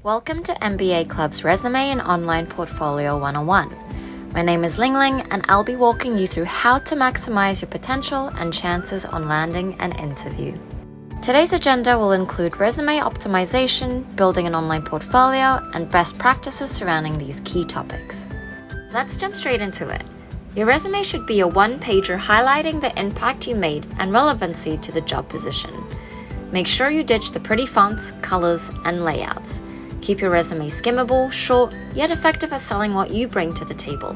Welcome to MBA Club's Resume and Online Portfolio 101. My name is Lingling, and I'll be walking you through how to maximize your potential and chances on landing an interview. Today's agenda will include resume optimization, building an online portfolio, and best practices surrounding these key topics. Let's jump straight into it. Your resume should be a one-pager highlighting the impact you made and relevancy to the job position. Make sure you ditch the pretty fonts, colors, and layouts. Keep your resume skimmable, short, yet effective at selling what you bring to the table.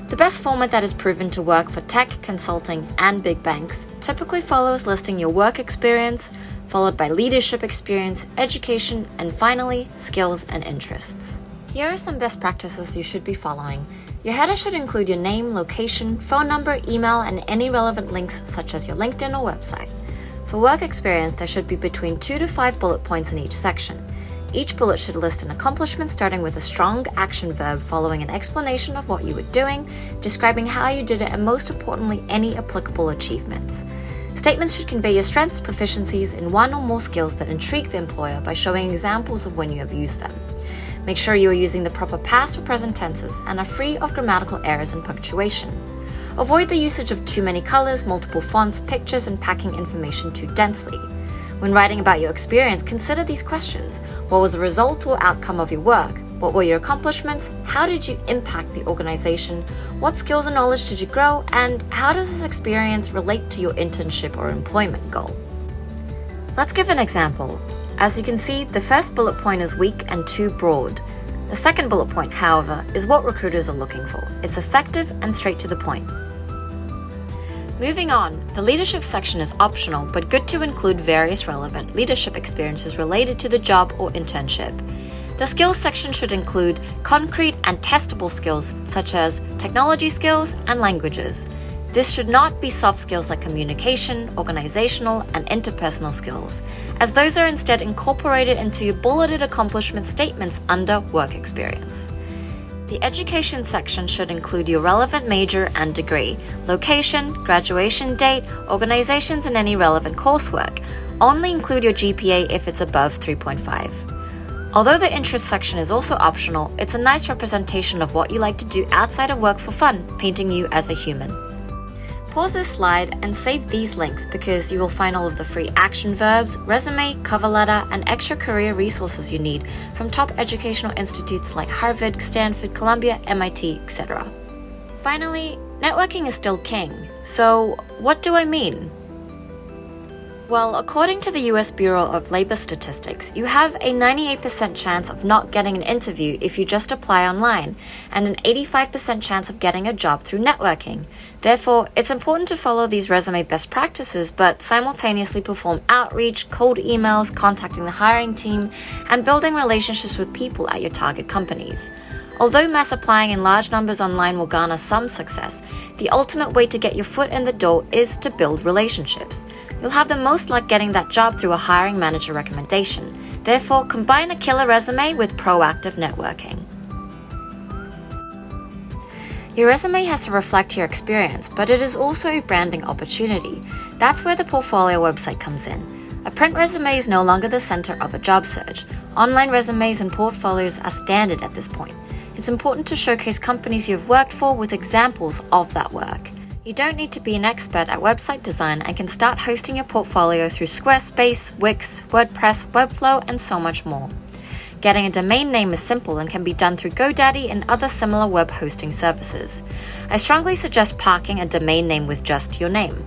The best format that is proven to work for tech, consulting, and big banks typically follows listing your work experience, followed by leadership experience, education, and finally, skills and interests. Here are some best practices you should be following. Your header should include your name, location, phone number, email, and any relevant links such as your LinkedIn or website. For work experience, there should be between 2 to 5 bullet points in each section. Each bullet should list an accomplishment starting with a strong action verb following an explanation of what you were doing, describing how you did it, and most importantly, any applicable achievements. Statements should convey your strengths, proficiencies in one or more skills that intrigue the employer by showing examples of when you have used them. Make sure you are using the proper past or present tenses and are free of grammatical errors and punctuation. Avoid the usage of too many colors, multiple fonts, pictures, and packing information too densely. When writing about your experience, consider these questions. What was the result or outcome of your work? What were your accomplishments? How did you impact the organization? What skills and knowledge did you grow? And how does this experience relate to your internship or employment goal? Let's give an example. As you can see, the first bullet point is weak and too broad. The second bullet point, however, is what recruiters are looking for. It's effective and straight to the point. Moving on, the leadership section is optional, but good to include various relevant leadership experiences related to the job or internship. The skills section should include concrete and testable skills such as technology skills and languages. This should not be soft skills like communication, organizational, and interpersonal skills, as those are instead incorporated into your bulleted accomplishment statements under work experience. The education section should include your relevant major and degree, location, graduation date, organizations, and any relevant coursework. Only include your GPA if it's above 3.5. Although the interest section is also optional, it's a nice representation of what you like to do outside of work for fun, painting you as a human. Pause this slide and save these links because you will find all of the free action verbs, resume, cover letter, and extra career resources you need from top educational institutes like Harvard, Stanford, Columbia, MIT, etc. Finally, networking is still king. So, what do I mean? Well, according to the US Bureau of Labor Statistics, you have a 98% chance of not getting an interview if you just apply online, and an 85% chance of getting a job through networking. Therefore, it's important to follow these resume best practices, but simultaneously perform outreach, cold emails, contacting the hiring team, and building relationships with people at your target companies. Although mass applying in large numbers online will garner some success, the ultimate way to get your foot in the door is to build relationships. You'll have the most luck getting that job through a hiring manager recommendation. Therefore, combine a killer resume with proactive networking. Your resume has to reflect your experience, but it is also a branding opportunity. That's where the portfolio website comes in. A print resume is no longer the center of a job search. Online resumes and portfolios are standard at this point. It's important to showcase companies you've worked for with examples of that work. You don't need to be an expert at website design and can start hosting your portfolio through Squarespace, Wix, WordPress, Webflow, and so much more. Getting a domain name is simple and can be done through GoDaddy and other similar web hosting services. I strongly suggest parking a domain name with just your name.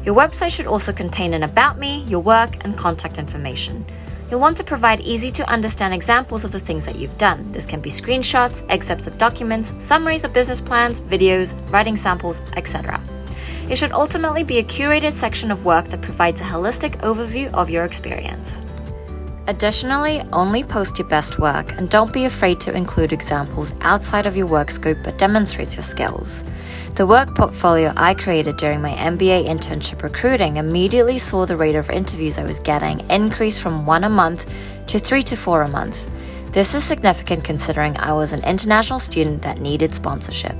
Your website should also contain an about me, your work, and contact information. You'll want to provide easy-to-understand examples of the things that you've done. This can be screenshots, excerpts of documents, summaries of business plans, videos, writing samples, etc. It should ultimately be a curated section of work that provides a holistic overview of your experience. Additionally, only post your best work and don't be afraid to include examples outside of your work scope that demonstrates your skills. The work portfolio I created during my MBA internship recruiting immediately saw the rate of interviews I was getting increase from 1 a month to 3 to 4 a month. This is significant considering I was an international student that needed sponsorship.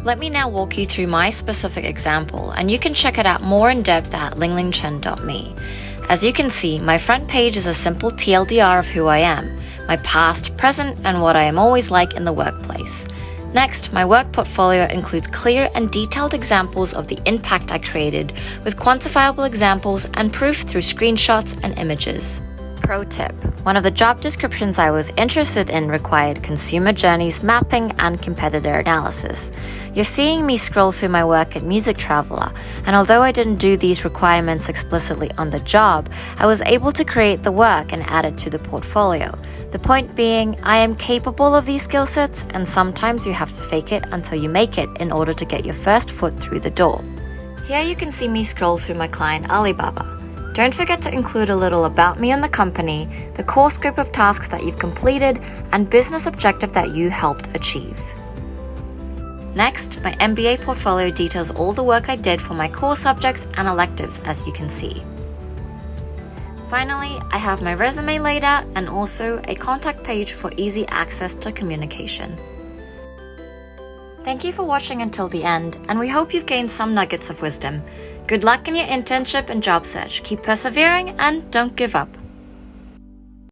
Let me now walk you through my specific example, and you can check it out more in depth at linglingchen.me. As you can see, my front page is a simple TLDR of who I am, my past, present, and what I am always like in the workplace. Next, my work portfolio includes clear and detailed examples of the impact I created, with quantifiable examples and proof through screenshots and images. Pro tip: one of the job descriptions I was interested in required consumer journeys mapping and competitor analysis. You're seeing me scroll through my work at Music Traveler, and although I didn't do these requirements explicitly on the job, I was able to create the work and add it to the portfolio. The point being, I am capable of these skill sets, and sometimes you have to fake it until you make it in order to get your first foot through the door. Here you can see me scroll through my client Alibaba. Don't forget to include a little about me and the company, the core scope of tasks that you've completed, and business objective that you helped achieve. Next, my MBA portfolio details all the work I did for my core subjects and electives, as you can see. Finally, I have my resume laid out and also a contact page for easy access to communication. Thank you for watching until the end, and we hope you've gained some nuggets of wisdom. Good luck in your internship and job search. Keep persevering and don't give up.